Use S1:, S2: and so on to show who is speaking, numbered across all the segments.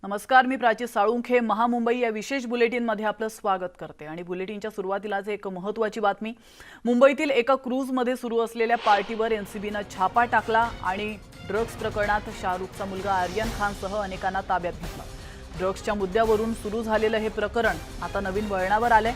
S1: नमस्कार, मी प्राची साळुंखे महामुंबई या विशेष बुलेटिनमध्ये आपलं स्वागत करते आणि बुलेटिनच्या सुरुवातीलाच एक महत्त्वाची बातमी। मुंबईतील एका क्रूजमध्ये सुरू असलेल्या पार्टीवर एनसीबीने छापा टाकला आणि ड्रग्ज प्रकरणात शाहरुखचा मुलगा आर्यन खानसह अनेकांना ताब्यात घेतलं। ड्रग्जच्या मुद्द्यावरून सुरू झालेलं हे प्रकरण आता नवीन वळणावर आलंय।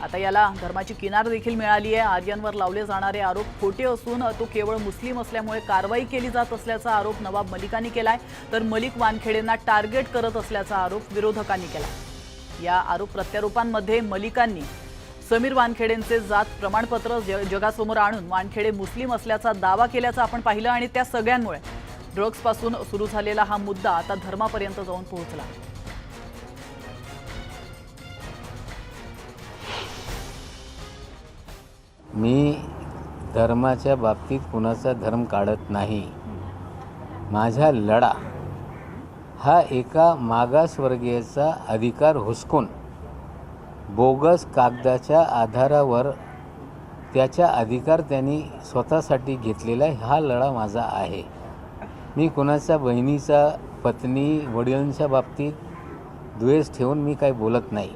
S1: आता याला धर्माची किनार देखील मिळाली आहे। आर्यनवर लावले जाणारे आरोप खोटे असून तो केवळ मुस्लिम असल्यामुळे कारवाई केली जात असल्याचा आरोप नवाब मलिकांनी केलाय, तर मलिक वानखेडेंना टार्गेट करत असल्याचा आरोप विरोधकांनी केला। या आरोप प्रत्यारोपांमध्ये मलिकांनी समीर वानखेडेंचे जात प्रमाणपत्र जगासमोर आणून वानखेडे मुस्लिम असल्याचा दावा केल्याचं आपण पाहिलं आणि त्या सगळ्यांमुळे ड्रग्ज पासून सुरू झालेला हा मुद्दा आता धर्मापर्यंत जाऊन पोहोचला।
S2: मी धर्माच्या बाबतीत कुणाचा धर्म काढत नाही। माझा लढा हा एका मागासवर्गीयाचा अधिकार हुसकून बोगस कागदाच्या आधारावर त्याचा अधिकार त्यांनी स्वतःसाठी घेतलेला हा लढा माझा आहे। मी कुणाच्या बहिणीचा, पत्नी, वडिलांच्या बाबतीत द्वेष ठेवून मी काही बोलत नाही।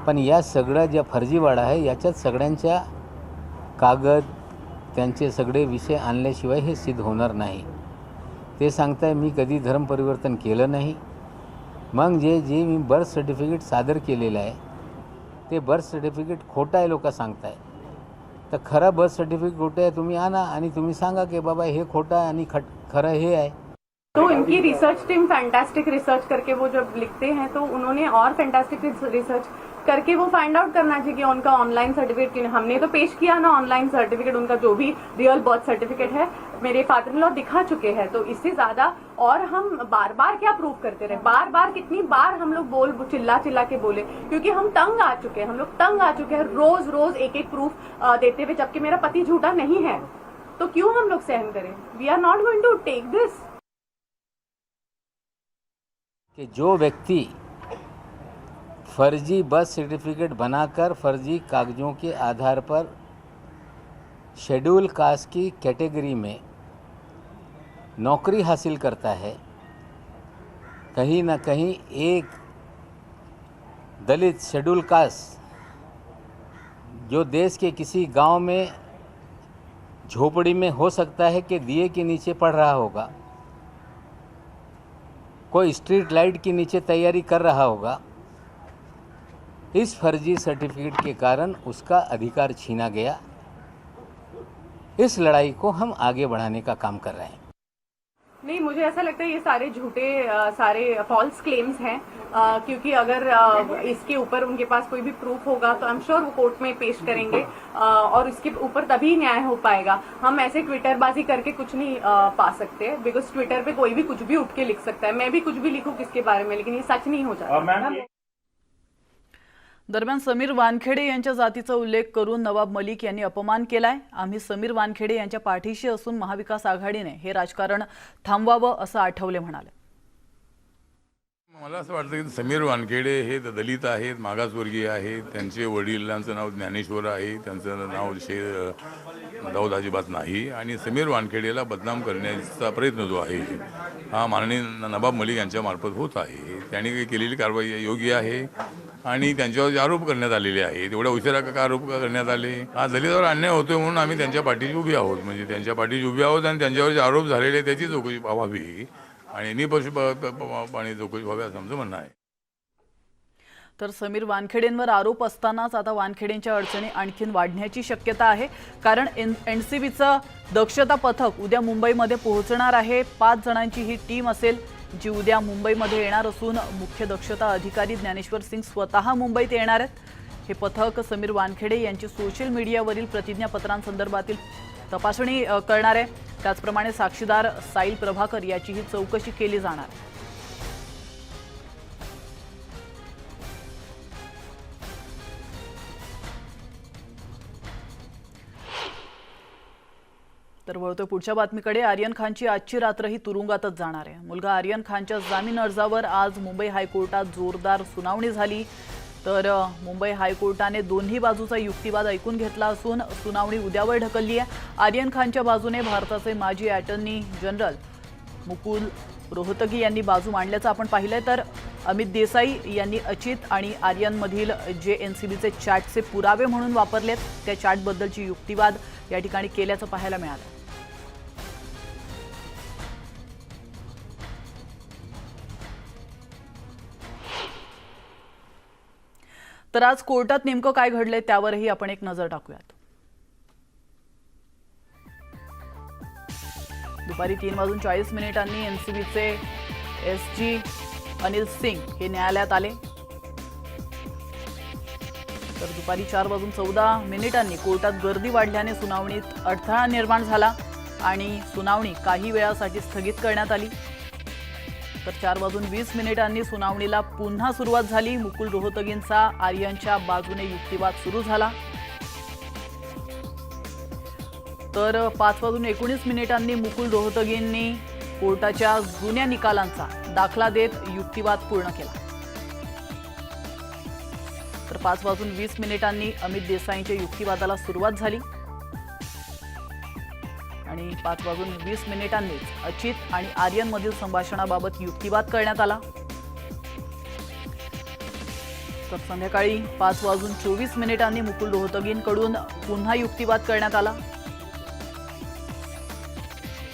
S2: पण या सगळ्या ज्या फर्जीवाडा आहे याच्यात सगळ्यांच्या कागद, त्यांचे सगळे विषय आणल्याशिवाय हे सिद्ध होणार नाही। ते सांगताय मी कधी धर्म परिवर्तन केलं नाही। मग जे मी बर्थ सर्टिफिकेट सादर केलेलं आहे ते बर्थ सर्टिफिकेट खोटं आहे लोक सांगताय। तर खरं बर्थ सर्टिफिकेट खोटं आहे तुम्ही आणा आणि तुम्ही सांगा की बाबा हे खोटं आहे आणि खरं हे आहे।
S3: तो इनकी रिसर्च टीम फैंटास्टिक रिसर्च करके वो जब लिखते हैं तो उन्होंने और फैंटास्टिक रिसर्च करके वो फाइंड आउट करना चाहिए कि उनका ऑनलाइन सर्टिफिकेट, हमने तो पेश किया ना ऑनलाइन सर्टिफिकेट, उनका जो भी रियल बर्थ सर्टिफिकेट है मेरे फादर इन लॉ दिखा चुके हैं। तो इससे ज्यादा और हम बार बार क्या प्रूव करते रहे, बार बार कितनी बार हम लोग चिल्ला चिल्ला के बोले, क्योंकि हम तंग आ चुके हैं, हम लोग तंग आ चुके हैं रोज रोज एक एक प्रूफ देते हुए, जबकि मेरा पति झूठा नहीं है। तो क्यों हम लोग सहन करें? We are not going to take this.
S2: कि जो व्यक्ति फर्जी बर्थ सर्टिफिकेट बनाकर फर्जी कागजों के आधार पर शेड्यूल कास्ट की कैटेगरी में नौकरी हासिल करता है, कहीं ना कहीं एक दलित शेड्यूल कास्ट जो देश के किसी गांव में झोपड़ी में हो सकता है कि दिए के नीचे पढ़ रहा होगा, कोई स्ट्रीट लाइट के नीचे तैयारी कर रहा होगा, इस फर्जी सर्टिफिकेट के कारण उसका अधिकार छीना गया। इस लड़ाई को हम आगे बढ़ाने का काम कर रहे हैं।
S3: नहीं, मुझे ऐसा लगता है ये सारे झूठे सारे फॉल्स क्लेम्स हैं, क्योंकि अगर इसके ऊपर उनके पास कोई भी प्रूफ होगा तो आई एम श्योर वो कोर्ट में पेश करेंगे और इसके ऊपर तभी न्याय हो पाएगा। हम ऐसे ट्विटरबाजी करके कुछ नहीं पा सकते, बिकॉज ट्विटर पे कोई भी कुछ भी उठ के लिख सकता है। मैं भी कुछ भी लिखूं किसके बारे में, लेकिन ये सच नहीं हो जाता।
S1: दरम्यान समीर वानखेडे यांच्या जातीचा उल्लेख करून नवाब मलिक यांनी अपमान केलाय। आम्ही समीर वानखेडे यांच्या पाठीशी असून महाविकास आघाडीने हे राजकारण थांबवावं असं आठवले म्हणाले।
S4: मला असं वाटतं की समीर वानखेडे हे दलित आहेत, मागासवर्गीय आहेत, त्यांचे वडिलांचं नाव ज्ञानेश्वर आहे, त्यांचं नाव दाऊद अजिबात नाही आणि समीर वानखेडेला बदनाम करण्याचा प्रयत्न जो आहे हा माननीय नवाब मलिक यांच्या मार्फत होत आहे। त्यांनी केलेली कारवाई योग्य आहे आणि त्यांच्यावर जे आरोप करण्यात आलेले आहेत तेवढ्या उशिरा का आरोप करण्यात आले, हा दलितावर अन्याय होतोय म्हणून आम्ही त्यांच्या पाठीशी उभी आहोत, म्हणजे त्यांच्या पाठीशी उभी आहोत आणि त्यांच्यावर जे आरोप झालेले त्याची चौकशी व्हावी आणि निपक्षपाती चौकशी व्हावी असं आमचं म्हणणं आहे।
S1: तर समीर वानखेडेंवर आरोप असतानाच आता वानखेडेंच्या अडचणी आणखीन वाढण्याची शक्यता आहे, कारण एनसीबीचं दक्षता पथक उद्या मुंबईमध्ये पोहोचणार आहे। 5 जणांची ही टीम असेल जी उद्या मुंबईमध्ये येणार असून मुख्य दक्षता अधिकारी ज्ञानेश्वर सिंग स्वतः मुंबईत येणार आहेत। हे पथक समीर वानखेडे यांची सोशल मीडियावरील प्रतिज्ञापत्रांसंदर्भातील तपासणी करणार आहे। त्याचप्रमाणे साक्षीदार साईल प्रभाकर याचीही चौकशी केली जाणार आहे। तर वळतो पुढच्या बातमीकडे। आर्यन खानची आजची रात्र ही तुरुंगातच जाणार आहे। मुलगा आर्यन खानच्या जामीन अर्जावर आज मुंबई हायकोर्टात जोरदार सुनावणी झाली, तर मुंबई हायकोर्टाने दोन्ही बाजूचा युक्तिवाद ऐकून घेतला असून सुनावणी उद्यावर ढकलली आहे। आर्यन खानच्या बाजूने भारताचे माजी अटॉर्नी जनरल मुकुल रोहतगी यांनी बाजू मांडल्याचं आपण पाहिलंय, तर अमित देसाई यांनी अचित आणि आर्यनमधील जे एनसीबीचे चॅटचे पुरावे म्हणून वापरलेत त्या चॅटबद्दलची युक्तिवाद या ठिकाणी केल्याचं पाहायला मिळालं. तर आज कोर्टात नेमकं काय घडलंय त्यावरही आपण एक नजर टाकूयात. दुपारी 3:40 एनसीबीचे एसजी अनिल सिंग हे न्यायालयात आले. तर दुपारी 4:14 कोर्टात गर्दी वाढल्याने सुनावणीत अडथळा निर्माण झाला आणि सुनावणी काही वेळासाठी स्थगित करण्यात आली. तर 4:20 सुनावणीला पुन्हा सुरुवात झाली. मुकुल रोहतगींचा आर्यनच्या बाजूने युक्तिवाद सुरू झाला. तर 5:19 मुकुल रोहतगींनी कोर्टाच्या जुन्या निकालांचा दाखला देत युक्तिवाद पूर्ण केला. तर 5:20 अमित देसाईंच्या युक्तिवादाला सुरुवात झाली आणि 5:20 अचित आणि आर्यनमधील संभाषणाबाबत युक्तिवाद करण्यात आला. तर संध्याकाळी 5:24 मुकुल रोहतगींकडून पुन्हा युक्तिवाद करण्यात आला.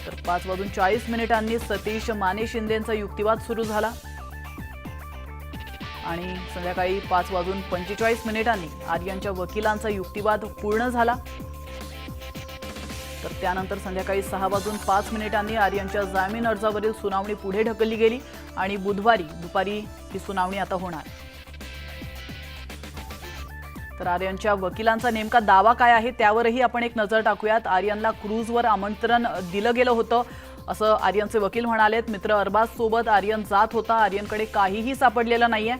S1: तर 5:40 सतीश माने शिंदेंचा युक्तिवाद सुरू झाला आणि संध्याकाळी 5:45 आर्यनच्या वकिलांचा युक्तिवाद पूर्ण झाला. तर त्यानंतर संध्याकाळी 6:05 आर्यनच्या जामीन अर्जावरील सुनावणी पुढे ढकलली गेली आणि बुधवारी दुपारी ही सुनावणी आता होणार. तर आर्यनच्या वकिलांचा नेमका दावा काय आहे त्यावरही आपण एक नजर टाकूयात. आर्यनला क्रूजवर आमंत्रण दिलं गेलं होतं असं आर्यनचे वकील म्हणालेत. मित्र अरबाज सोबत आर्यन जात होता. आर्यनकडे काहीही सापडलेलं नाहीये.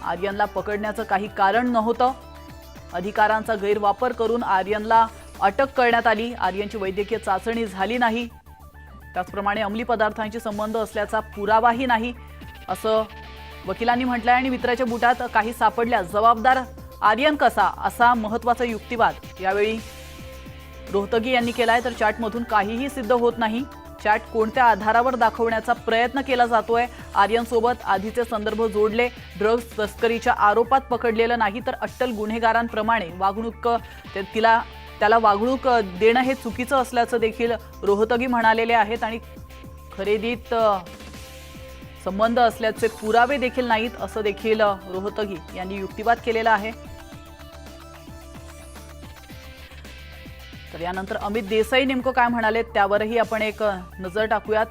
S1: आर्यनला पकडण्याचं काही कारण नव्हतं. अधिकारांचा गैरवापर करून आर्यनला अटक करण्यात आली. आर्यनची वैद्यकीय चाचणी झाली नाही. त्याचप्रमाणे अंमली पदार्थांशी संबंध असल्याचा पुरावाही नाही असं वकिलांनी म्हटलंय. आणि मित्राच्या बुटात काही सापडल्यास जबाबदार आर्यन कसा, असा महत्त्वाचा युक्तिवाद यावेळी रोहतगी यांनी केलाय. तर चॅटमधून काहीही सिद्ध होत नाही. चॅट कोणत्या आधारावर दाखवण्याचा प्रयत्न केला जातोय. आर्यनसोबत आधीचे संदर्भ जोडले. ड्रग्ज तस्करीच्या आरोपात पकडलेलं नाही तर अट्टल गुन्हेगारांप्रमाणे वागणूक त्याला वागणूक देणं हे चुकीचं असल्याचं देखील रोहतगी म्हणालेले आहेत आणि खरेदीत संबंध असल्याचे पुरावे देखील नाहीत असं देखील रोहतगी यांनी युक्तिवाद केलेला आहे. तर यानंतर अमित देसाई नेमकं काय म्हणाले त्यावरही आपण एक नजर टाकूयात.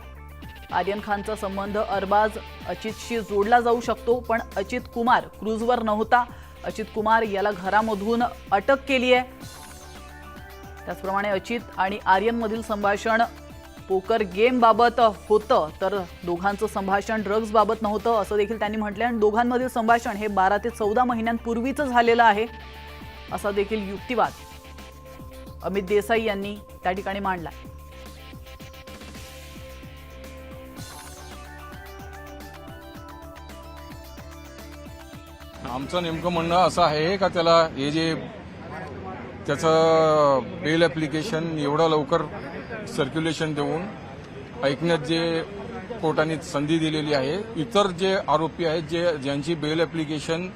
S1: आर्यन खानचा संबंध अरबाज अचितशी जोडला जाऊ शकतो, पण अचित कुमार क्रूजवर नव्हता. अचित कुमार याला घरामधून अटक केली आहे. त्याचप्रमाणे अचित आणि आर्यनमधील संभाषण पोकर गेम बाबत होतं, तर दोघांचं संभाषण ड्रग्ज बाबत नव्हतं असं देखील त्यांनी म्हटलं. आणि दोघांमधील संभाषण हे 12 ते 14 महिन्यांपूर्वीचं झालेलं आहे असा देखील युक्तिवाद अमित देसाई यांनी त्या ठिकाणी मांडला.
S5: आमचं नेमकं म्हणणं असं आहे का त्याला हे जे त्याचं बेल ॲप्लिकेशन एवढं लवकर सर्क्युलेशन देऊन ऐकण्यात जे कोर्टाने संधी दिलेली आहे, इतर जे आरोपी आहेत ज्यांची बेल ॲप्लिकेशन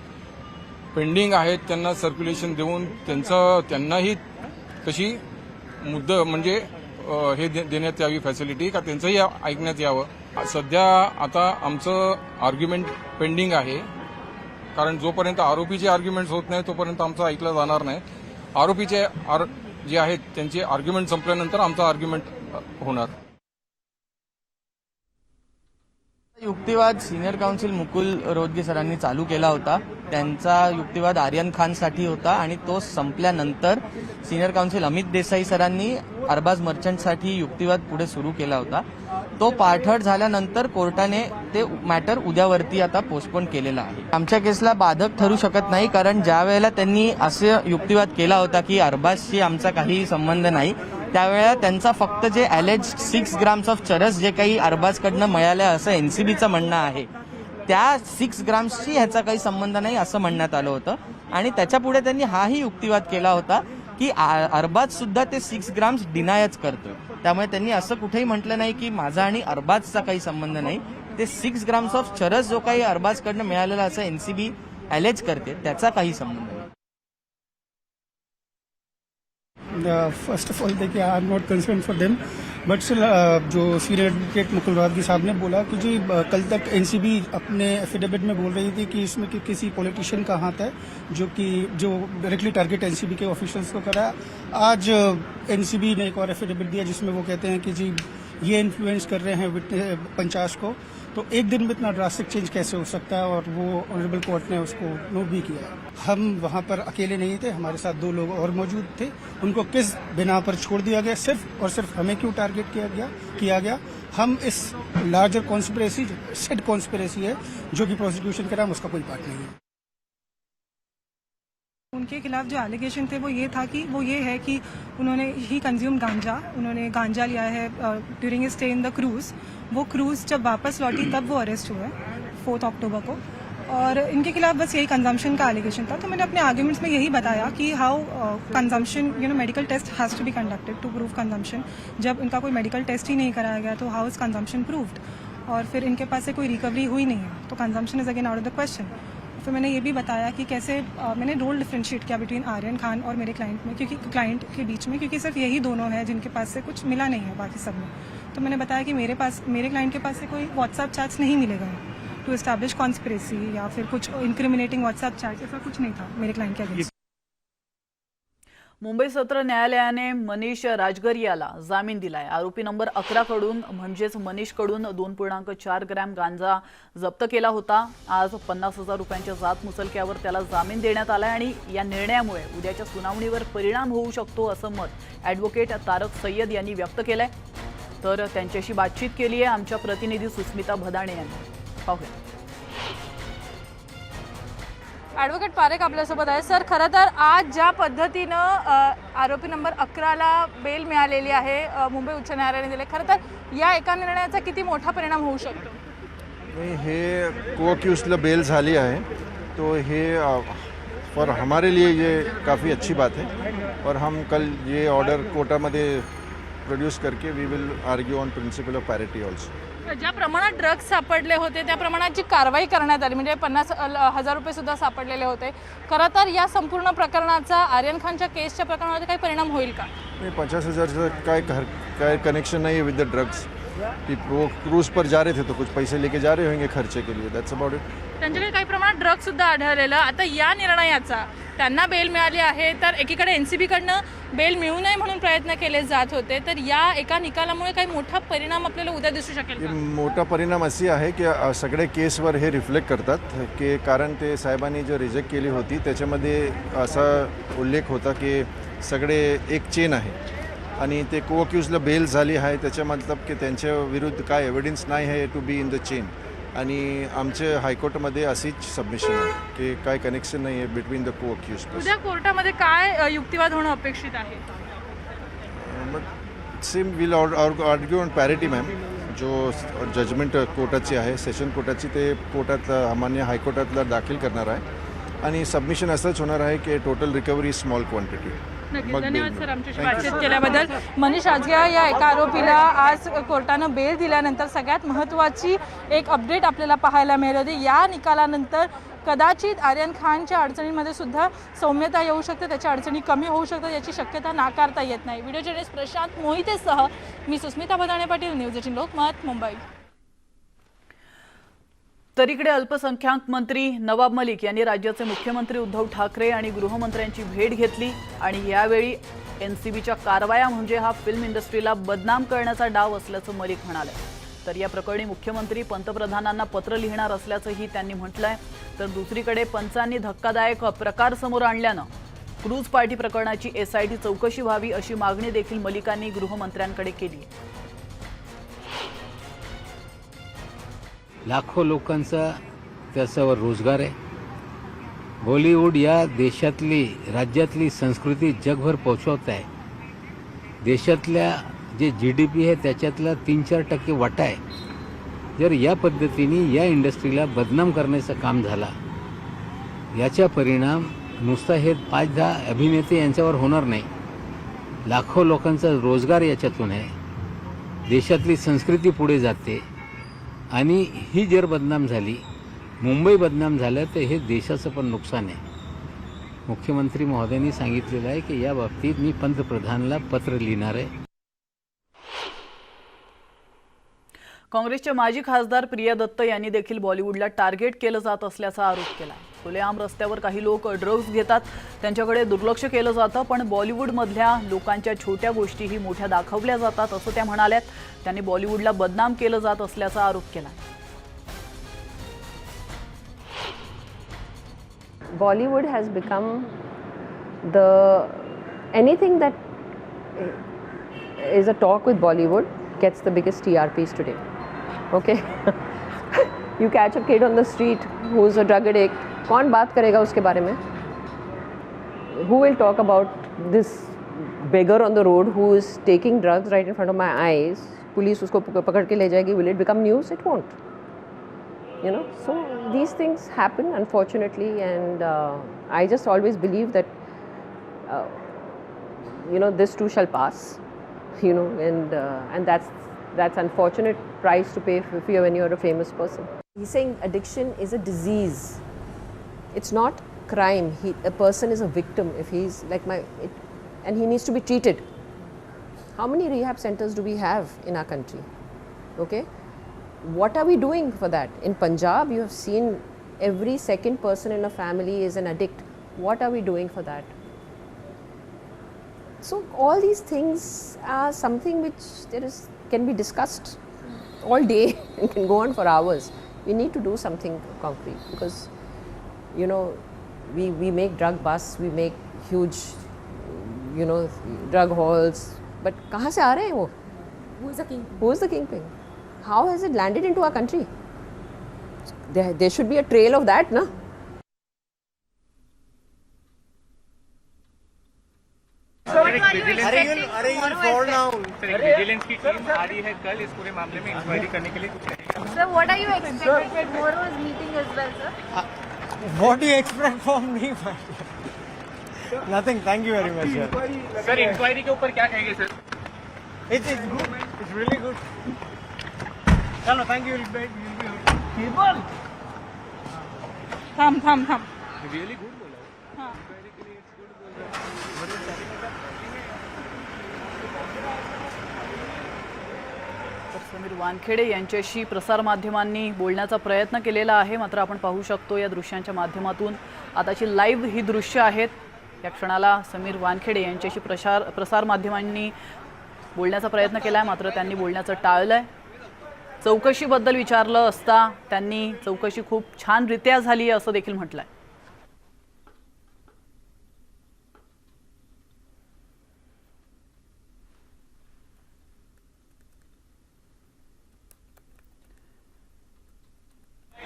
S5: पेंडिंग आहेत त्यांना सर्क्युलेशन देऊन त्यांनाही तशी म्हणजे हे देण्यात यावी फॅसिलिटी का त्यांचंही ऐकण्यात यावं. सध्या आता आमचं आर्ग्युमेंट पेंडिंग आहे, कारण जोपर्यंत आरोपीचे आर्ग्युमेंट्स होत नाही तोपर्यंत आमचं ऐकलं जाणार नाही. आरोपीचे जे आहेत त्यांचे आर्ग्युमेंट संपल्यानंतर आमचा आर्ग्युमेंट होणार.
S6: युक्तिवाद सिनियर काउन्सिल मुकुल रोहतगी सरांनी चालू केला होता. त्यांचा युक्तिवाद आर्यन खानसाठी होता आणि तो संपल्यानंतर सिनियर काउन्सिल अमित देसाई सरांनी अरबाज मर्चंटसाठी युक्तिवाद पुढे सुरू केला होता. तो पाठड झाल्यानंतर कोर्टाने ते मॅटर उद्यावरती आता पोस्टपोन केलेला आहे. आमच्या केसला बाधक ठरू शकत नाही, कारण ज्या वेळेला त्यांनी असं युक्तिवाद केला होता की अरबाजशी आमचा काही संबंध नाही, त्यावेळेला त्यांचा फक्त जे अलेज 6 ग्राम्स ऑफ चरस जे काही अरबाजकडनं मिळालं असं एनसीबीचं म्हणणं आहे, त्या 6 ग्राम्सशी ह्याचा काही संबंध नाही असं म्हणण्यात आलं होतं. आणि त्याच्यापुढे त्यांनी हाही युक्तिवाद केला होता की अरबाज सुद्धा ते 6 ग्राम्स डिनायच करतोय. त्यामुळे त्यांनी असं कुठेही म्हटलं नाही की माझा आणि अरबाजचा काही संबंध नाही. ते 6 ग्राम्स ऑफ चरस जो काही अरबाजकडनं मिळालेला असं एनसीबी अलेज करते त्याचा काही संबंध नाही.
S7: फर्स्ट ऑफ ऑल देखिए I am not concern for them but still जो सीनियर एडवोकेट मुकुल रोहतगी साहब ने बोला कि जी कल तक एनसीबी अपने एफिडेविट में बोल रही थी कि इसमें किसी पॉलिटिशियन का हाथ है जो डायरेक्टली टारगेट एनसीबी के ऑफिशियल्स को करा. आज एनसीबी ने एक और एफिडेविट दिया जिसमें वो कहते हैं कि जी ये इन्फ्लुएंस कर रहे हैं पंचाश को. तो एक दिन में इतना ड्रास्टिक चेंज कैसे हो सकता है, और वो ऑनरेबल कोर्ट ने उसको नोट भी किया. हम वहाँ पर अकेले नहीं थे, हमारे साथ 2 लोग और मौजूद थे. उनको किस बिना पर छोड़ दिया गया, सिर्फ और सिर्फ हमें क्यों टारगेट किया गया. हम इस लार्जर कॉन्स्पिरेसी सेट कॉन्स्पिरेसी है जो कि प्रोसिक्यूशन करा, हम उसका कोई पार्ट नहीं है.
S8: उनके खिलाफ जो एलिगेशन थे वो ये है कि उन्होंने ही कंज्यूम उन्होंने गांजा लिया है during a stay in the cruise. वो क्रूज जब वापस लौटी तब वो अरेस्ट हुए 4 अक्टूबर को, और इनके खिलाफ बस यही कंजम्पशन का एलिगेशन था. तो मैंने अपने आर्ग्यूमेंट्स में यही बताया कि how consumption medical test has to be conducted to prove consumption. जब इनका कोई मेडिकल टेस्ट ही नहीं कराया गया तो हाउ इज कंजम्पशन प्रूव्ड, और फिर इनके पास से कोई रिकवरी हुई नहीं है, तो consumption is again out of the question. फिर मैंने ये भी बताया कि कैसे मैंने रोल डिफ्रेंशिएट किया बिटवीन आर्यन खान और मेरे क्लाइंट में, क्योंकि क्लाइंट के बीच में, क्योंकि सिर्फ यही दोनों हैं जिनके पास से कुछ मिला नहीं है बाकी सब में. तो मैंने बताया कि मेरे क्लाइंट के पास से कोई व्हाट्सएप चैट्स नहीं मिले गए टू एस्टैब्लिश कॉन्स्पिरेसी या फिर कुछ इनक्रिमिनेटिंग व्हाट्सएप चैट, ऐसा कुछ नहीं था मेरे क्लाइंट के अगेंस्ट.
S1: मुंबई सत्र न्यायालयाने मनीष राजगर याला जामीन दिलाय. आरोपी नंबर 11 कडून म्हणजेच मनीषकडून 2.4 ग्रॅम गांजा जप्त केला होता. आज 50,000 रुपयांच्या जात मुचलक्यावर त्याला जामीन देण्यात आलाय आणि या निर्णयामुळे उद्याच्या सुनावणीवर परिणाम होऊ शकतो असं मत ॲडव्होकेट तारक सय्यद यांनी व्यक्त केलंय. तर त्यांच्याशी बातचीत केली आहे आमच्या प्रतिनिधी सुस्मिता भदाणे यांनी. पाहूया.
S9: ॲडव्होकेट पारेख आपल्यासोबत आहे. सर, खरं तर आज ज्या पद्धतीनं आरोपी नंबर 11ला बेल मिळालेली आहे मुंबई उच्च न्यायालयाने दिले, खरं तर या एका निर्णयाचा किती मोठा परिणाम होऊ शकतो?
S10: नहीं, हे को-अक्यूज्डला बेल झाली आहे, तो हे फॉर हमारे लिए ये काफ़ी अच्छी बात है, और हम कल ये ऑर्डर कोर्टामध्ये प्रोड्यूस करके we will argue on principle of parity also.
S9: ज्या प्रमाणात ड्रग्ज सापडले होते त्या प्रमाणात जी कारवाई करण्यात आली, म्हणजे 50,000 रुपये सुद्धा सापडलेले होते, खरं तर या संपूर्ण प्रकरणाचा आर्यन खानच्या केसच्या प्रकरणामध्ये काही परिणाम होईल का?
S10: नहीं, 50,000 का कनेक्शन नहीं है विद द ड्रग्स. वो क्रूज पर जा रहे थे तो कुछ पैसे लेके जा रहे होंगे खर्चे के लिए, दैट्स अबाउट इट.
S9: त्यांच्याकडे काही प्रमाणात ड्रग्ज सुद्धा आढळलेलं. आता या निर्णयाचा त्यांना बेल मिळाली आहे, तर एकीकडे एनसीबीकडनं बेल मिळू नये म्हणून प्रयत्न केले जात होते, तर या एका निकालामुळे काही मोठा परिणाम आपल्याला उद्या दिसू शकेल का?
S10: मोठा परिणाम अशी आहे की सगळे केसवर हे रिफ्लेक्ट करतात की कारण ते साहेबांनी जो रिजेक्ट केली होती त्याच्यामध्ये असा उल्लेख होता की सगळे एक चेन आहे आणि ते को-अक्यूजला बेल झाली आहे, त्याचा मतलब की त्यांच्या विरुद्ध काय एव्हिडन्स नाही आहे to be in the chain. आणि आमचे हायकोर्टमध्ये अशीच सबमिशन आहे की काय कनेक्शन नाही आहे बिटवीन द को-अक्यूज.
S9: उद्या कोर्टामध्ये काय युक्तिवाद होणं अपेक्षित आहे?
S10: Same will argue on parity ma'am. जो जजमेंट कोर्टाची आहे, सेशन कोर्टाची, ते कोर्टातला मान्य हायकोर्टातला दाखल करणार आहे आणि सबमिशन असंच होणार आहे की टोटल रिकव्हरी स्मॉल क्वांटिटी.
S9: धन्यवाद सर आमच्याशी बातचीत केल्याबद्दल. मनीष राजगिया या एका आरोपीला आज कोर्टानं बेल दिल्यानंतर सगळ्यात महत्त्वाची एक अपडेट आपल्याला पाहायला मिळाली होती. या निकालानंतर कदाचित आर्यन खानच्या अडचणींमध्ये सुद्धा सौम्यता येऊ शकते, त्याच्या अडचणी कमी होऊ शकतात, याची शक्यता नाकारता येत नाही. व्हिडिओ जर्नलिस्ट प्रशांत मोहितेसह मी सुस्मिता भदाणे पाटील, न्यूज 18 लोकमत, मुंबई.
S1: तर इकडे अल्पसंख्याक मंत्री नवाब मलिक यांनी राज्याचे मुख्यमंत्री उद्धव ठाकरे आणि गृहमंत्र्यांची भेट घेतली आणि यावेळी एनसीबीच्या कारवाया म्हणजे हा फिल्म इंडस्ट्रीला बदनाम करण्याचा डाव असल्याचं मलिक म्हणाले. तर या प्रकरणी मुख्यमंत्री पंतप्रधानांना पत्र लिहिणार असल्याचंही त्यांनी म्हटलंय. तर दुसरीकडे पंचांनी धक्कादायक प्रकार समोर आणल्यानं क्रूज पार्टी प्रकरणाची एसआयटी चौकशी व्हावी अशी मागणी देखील मलिकांनी गृहमंत्र्यांकडे केली.
S2: लाखो लोकांचा त्याच्यावर रोजगार आहे. बॉलिवूड या देशातली राज्यातली संस्कृती जगभर पोहोचवत आहे. देशातल्या जे GDP आहे त्याच्यातला 3-4% वाटा आहे. जर या पद्धतीने या इंडस्ट्रीला बदनाम करण्याचं काम झाला, याचा परिणाम नुसता हे 5-10 अभिनेते यांच्यावर होणार नाही. लाखो लोकांचा रोजगार याच्यातून आहे. देशातली संस्कृती पुढे जाते आणि ही जर बदनाम झाली, मुंबई बदनाम झालं तर हे देशाचं पण नुकसान आहे. मुख्यमंत्री महोदयांनी सांगितलेलं आहे की या बाबतीत मी पंतप्रधानाला पत्र लिहिणार आहे.
S1: काँग्रेसच्या माजी खासदार प्रिया दत्त यांनी देखील बॉलिवूडला टार्गेट केलं जात असल्याचा आरोप केला. खुलेआम रस्त्यावर काही लोक ड्रग्ज घेतात, त्यांच्याकडे दुर्लक्ष केलं जातं, पण बॉलिवूडमधल्या लोकांच्या छोट्या गोष्टीही मोठ्या दाखवल्या जातात असं त्या म्हणाल्यात. त्यांनी बॉलिवूडला बदनाम केलं जात असल्याचा आरोप केला.
S11: Bollywood has become anything that is a talk with Bollywood gets the biggest TRPs today. Okay? You catch a kid on the street who's a drug addict, कौन बात करेगा उसके बारे में? Who will talk about this beggar on the road who is taking drugs right in front of my eyes? Police उसको पकड़ के ले जाएगी. Will it become news? It won't. You know, so these things happen unfortunately, and I just always believe that this too shall pass, and that's unfortunate price to pay when you're a famous person. He's saying addiction is a disease. It's not crime. A person is a victim if he's like and he needs to be treated. How many rehab centers do we have in our country? Okay. What are we doing for that? In Punjab, you have seen every second person in a family is an addict. What are we doing for that? So all these things are something which can be discussed all day and can go on for hours. We need to do something concrete because, we make drug busts, we make huge, drug halls. But कहाँ से आ रहे हैं वो? Who is the kingpin? How has it landed into our country? There should be a trail of that, na?
S6: अरे you fall now. Vigilance की team आ रही है कल इस पूरे मामले में इंक्वायरी करने के लिए. कुछ नहीं.
S12: Sir, what are you expecting at tomorrow's meeting as well, sir?
S6: What do you expect from me? Nothing. Thank you very much, sir. Sir, inquiry के ऊपर क्या कहेंगे sir? It's good. It's really good. चलो, thank you. People.
S9: थांब.
S6: Really good बोला.
S9: हाँ.
S6: Inquiry के लिए it's good बोला.
S1: तर समीर वानखेडे यांच्याशी प्रसारमाध्यमांनी बोलण्याचा प्रयत्न केलेला आहे, मात्र आपण पाहू शकतो या दृश्यांच्या माध्यमातून आताची लाईव्ह ही दृश्य आहेत. या क्षणाला समीर वानखेडे यांच्याशी प्रसारमाध्यमांनी बोलण्याचा प्रयत्न केला आहे, मात्र त्यांनी बोलण्याचं टाळलंय. चौकशीबद्दल विचारलं असता त्यांनी चौकशी खूप छानरित्या झाली असं देखील म्हटलंय.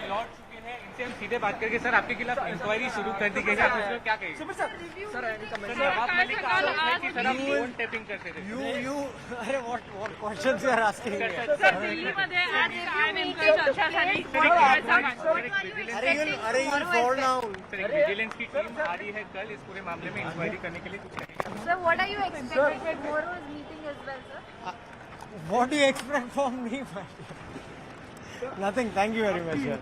S6: लौट चुके हैं, इनसे हम सीधे बात करके सर आपके खिलाफ इंक्वायरी शुरू कर दी गई है. आप इसमें क्या कहेंगे? सर नवाब मलिक का आरोप है कि सर आप फोन टैपिंग करते थे. You are what questions you are asking?
S9: Sir दिल्लीमध्ये आज काय नेमकं चर्चा झाली?
S6: अरे you fall now. Sir vigilance की टीम आ रही है कल इस पूरे मामले में इंक्वायरी करने के लिए. कुछ नहीं.
S12: Sir, what are you expecting at tomorrow's meeting as well, sir?
S6: What do you expect from me? Nothing. Thank you very much, sir.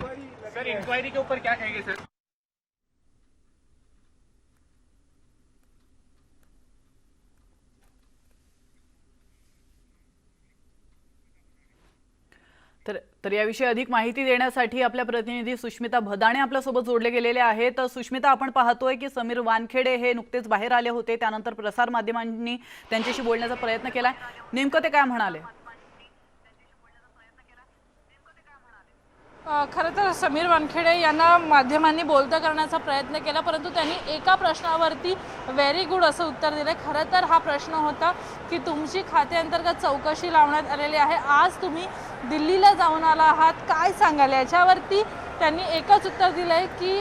S6: Sir inquiry के ऊपर क्या कहेंगे सर?
S1: तर याविषयी अधिक माहिती देण्यासाठी आपल्या प्रतिनिधी सुष्मिता भदाणे आपल्यासोबत जोडले गेलेले आहेत. सुष्मिता, आपण पाहतोय की समीर वानखेडे हे नुकतेच बाहेर आले होते, त्यानंतर प्रसार माध्यमांनी त्यांच्याशी बोलण्याचा प्रयत्न केलाय. नेमकं ते काय म्हणाले?
S9: खरं तर समीर वानखेडे यांना माध्यमांनी बोलतं करण्याचा प्रयत्न केला, परंतु त्यांनी एका प्रश्नावरती व्हेरी गुड असं उत्तर दिलं. खरं तर हा प्रश्न होता की तुमची खात्याअंतर्गत चौकशी लावण्यात आलेली आहे, आज तुम्ही दिल्लीला जाऊन आला आहात, काय सांगाल? याच्यावरती त्यांनी एकच उत्तर दिलं आहे की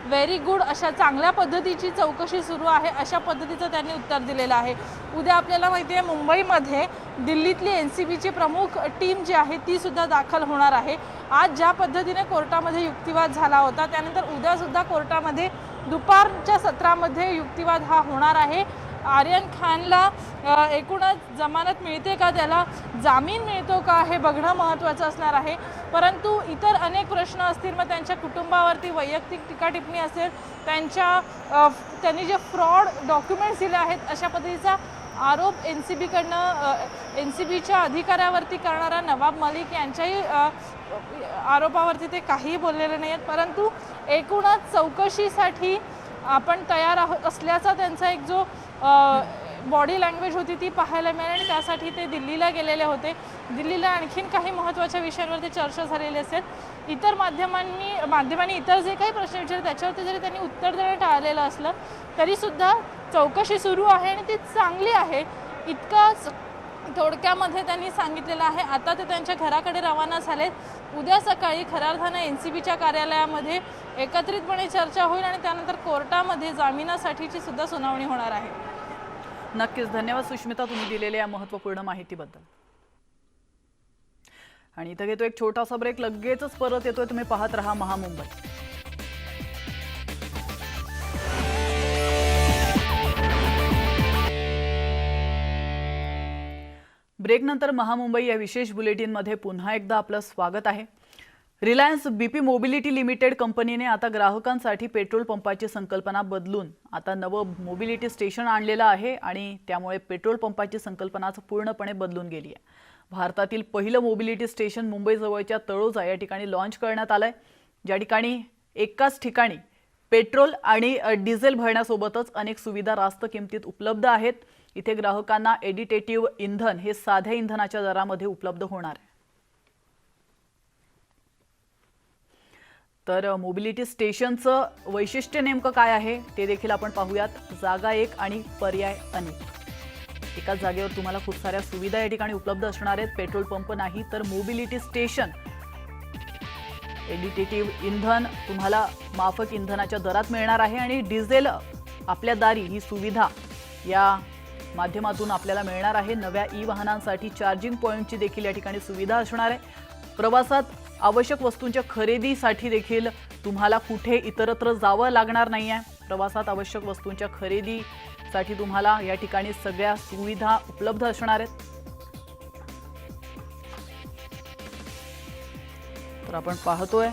S9: व्हेरी गुड, अशा चांगल्या पद्धतीची चौकशी सुरू आहे, अशा पद्धतीचं त्यांनी उत्तर दिलेलं आहे. उद्या आपल्याला माहिती आहे मुंबईमध्ये दिल्लीतली NCBची प्रमुख टीम जी आहे ती सुद्धा दाखल होणार आहे. आज ज्या पद्धतीने कोर्टामध्ये युक्तिवाद झाला होता, त्यानंतर उद्यासुद्धा कोर्टामध्ये दुपारच्या सत्रामध्ये युक्तिवाद हा होणार आहे. आर्यन खानला एकूणच जमानत मिळते का, त्याला जामीन मिळतो का, हे बघणं महत्त्वाचं असणार आहे. परंतु इतर अनेक प्रश्न असतील, मग त्यांच्या कुटुंबावरती वैयक्तिक टीकाटिप्पणी असेल, त्यांनी जे फ्रॉड डॉक्युमेंट्स दिले आहेत अशा पद्धतीचा आरोप एनसीबीच्या अधिकाऱ्यावरती करणारा नवाब मलिक यांच्याही आरोपावरती ते काहीही बोललेले नाही आहेत. परंतु एकूणच चौकशीसाठी आपण तयार असल्याचा त्यांचा एक जो बॉडी लँग्वेज होती ती पाहायला मिळाली आणि त्यासाठी ते दिल्लीला गेलेले होते. दिल्लीला आणखीन काही महत्त्वाच्या विषयांवरती चर्चा झालेली असेल. इतर माध्यमांनी इतर जे काही प्रश्न विचारले त्याच्यावरती जरी त्यांनी उत्तर देणं टाळलेलं असलं तरीसुद्धा चौकशी सुरू आहे आणि ती चांगली आहे इतकंच थोडक्यामध्ये त्यांनी सांगितलेलं आहे. आता ते त्यांच्या घराकडे रवाना झाले. उद्या सकाळी खऱ्या अर्थानं एनसीबीच्या कार्यालयामध्ये एकत्रितपणे चर्चा होईल आणि त्यानंतर कोर्टामध्ये जामिनासाठीची सुद्धा सुनावणी होणार आहे.
S1: नक्कीच धन्यवाद सुष्मिता, तुम्ही दिलेल्या या महत्त्वपूर्ण माहितीबद्दल. आणि इथं घेतो एक छोटासा ब्रेक, लगेचच परत येतोय. तुम्ही पाहत रहा महामुंबई. ब्रेकनंतर महामुंबई या विशेष बुलेटिनमध्ये पुन्हा एकदा आपलं स्वागत आहे. रिलायन्स बीपी मोबिलिटी लिमिटेड कंपनीने आता ग्राहकांसाठी पेट्रोल पंपाची संकल्पना बदलून आता नवं मोबिलिटी स्टेशन आणलेलं आहे आणि त्यामुळे पेट्रोल पंपाची संकल्पनाच पूर्णपणे बदलून गेली आहे. भारतातील पहिलं मोबिलिटी स्टेशन मुंबईजवळच्या तळोजा या ठिकाणी लॉन्च करण्यात आलंय, ज्या ठिकाणी एकाच ठिकाणी पेट्रोल आणि डिझेल भरण्यासोबतच अनेक सुविधा रास्त किमतीत उपलब्ध आहेत. इथे ग्राहकांना एडिटेटिव्ह इंधन हे साध्या इंधनाच्या दरामध्ये उपलब्ध होणार आहे. तर मोबिलिटी स्टेशनचं वैशिष्ट्य नेमकं काय आहे ते देखील आपण पाहूयात. जागा एक आणि पर्याय अनेक. एकाच जागेवर तुम्हाला खूप साऱ्या सुविधा या ठिकाणी उपलब्ध असणार आहेत. पेट्रोल पंप नाही तर मोबिलिटी स्टेशन. एडिटेटिव्ह इंधन तुम्हाला माफक इंधनाच्या दरात मिळणार आहे आणि डिझेल आपल्या दारी ही सुविधा या माध्यमातून आपल्याला मिळणार आहे. नव्या ई वाहनांसाठी चार्जिंग पॉइंटची देखील या ठिकाणी सुविधा असणार आहे. प्रवासात आवश्यक वस्तूंच्या खरेदीसाठी देखील तुम्हाला कुठे इतरत्र जावं लागणार नाही आहे. प्रवासात आवश्यक वस्तूंच्या खरेदीसाठी तुम्हाला या ठिकाणी सगळ्या सुविधा उपलब्ध असणार आहेत. तर आपण पाहतोय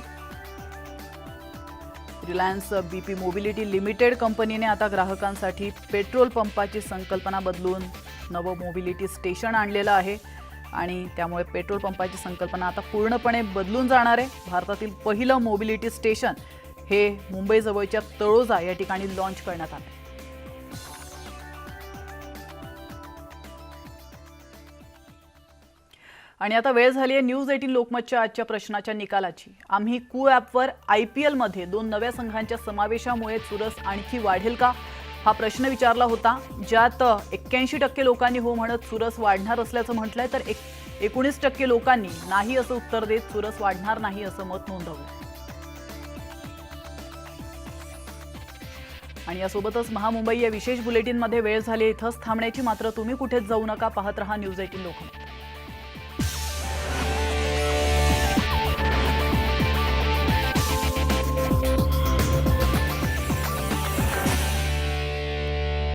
S1: रिलायन्स बीपी मोबिलिटी लिमिटेड कंपनीने आता ग्राहकांसाठी पेट्रोल पंपाची संकल्पना बदलून नवं मोबिलिटी स्टेशन आणलेलं आहे आणि त्यामुळे पेट्रोल पंपाची संकल्पना आता पूर्णपणे बदलून जाणार आहे. भारतातील पहिलं मोबिलिटी स्टेशन हे मुंबईजवळच्या तळोजा या ठिकाणी लॉन्च करण्यात आलं. आणि आता वेळ झाली आहे न्यूज 18 लोकमतच्या आजच्या प्रश्नाच्या निकालाची. आम्ही कू ॲपवर IPL मध्ये 2 नव्या संघांच्या समावेशामुळे चुरस आणखी वाढेल का हा प्रश्न विचारला होता, ज्यात 81% लोकांनी हो म्हणत चुरस वाढणार असल्याचं म्हटलंय, तर 19% लोकांनी नाही असं उत्तर देत चुरस वाढणार नाही असं मत नोंदवलं. आणि यासोबतच महामुंबई या विशेष बुलेटिनमध्ये वेळ झाली इथंच थांबण्याची. मात्र तुम्ही कुठेच जाऊ नका, पाहत रहा न्यूज 18 लोकमत.